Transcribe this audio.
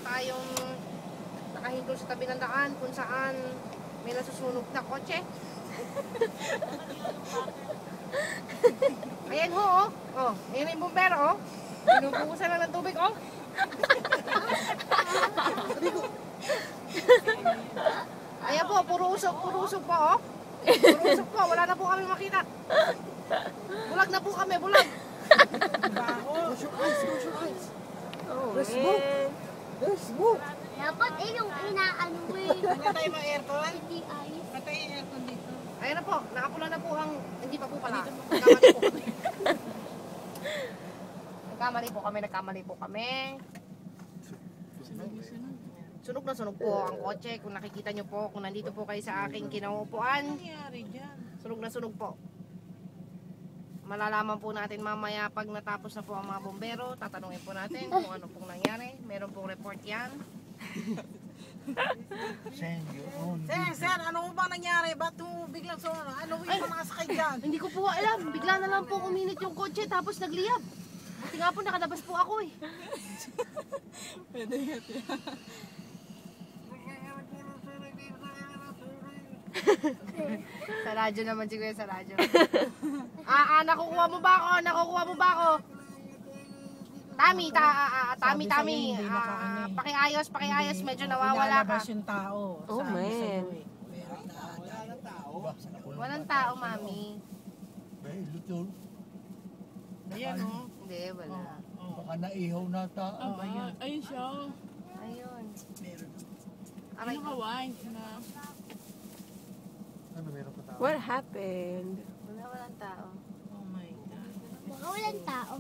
tayong nakahinto sa tabi ng daan kung saan may nasusunog na kotse. Ayan ho, oh. Oh, ayan yung bumbero, oh. Pinubuhusan lang ng tubig, oh. Ayan po, puro usok po, oh. Puro usok po, wala na po kami makita. Bulag na po kami, bulag. Close your eyes. Oh, Let's move. Let's move. Dapat yung inaano eh. Patay mo aircon? Hindi ayos. Patay yung aircon dito. Ayan na po, nakapula na po ang, hindi pa po pala. Nagkamali po kami. Sunog na sunog po ang kotse. Kung nakikita nyo po, kung nandito po kayo sa aking kinauupuan, Nangyari dyan. sunog na sunog po. Malalaman po natin mamaya pag natapos na po ang mga bombero. Tatanungin po natin kung ano pong nangyari. Meron pong report yan. Send your own. Sir, ano bang nangyari? Ba't biglang sumunod? Ano yung mga sakay dyan? Hindi ko po alam. Bigla na lang po uminit yung kotse tapos nagliyab. Buti nga po nakalabas po ako eh. Pwede yan. Sa radyo naman si Kuya, sa radyo. Nakukuha mo ba ako? Nakukuha mo ba ako? Tami. Pakiayos. Medyo nawawala ka. Pinalabas yung tao. Oh, Sabi man. sa'yo eh. Walang tao, mami. May lutol. Ayan o. Hindi, wala. Baka naihaw na tao. Ayun siya. Ayun. Ano ka wine na? Ano meron pa tao? what happened? Walang tao. Oh my God. Baka walang tao.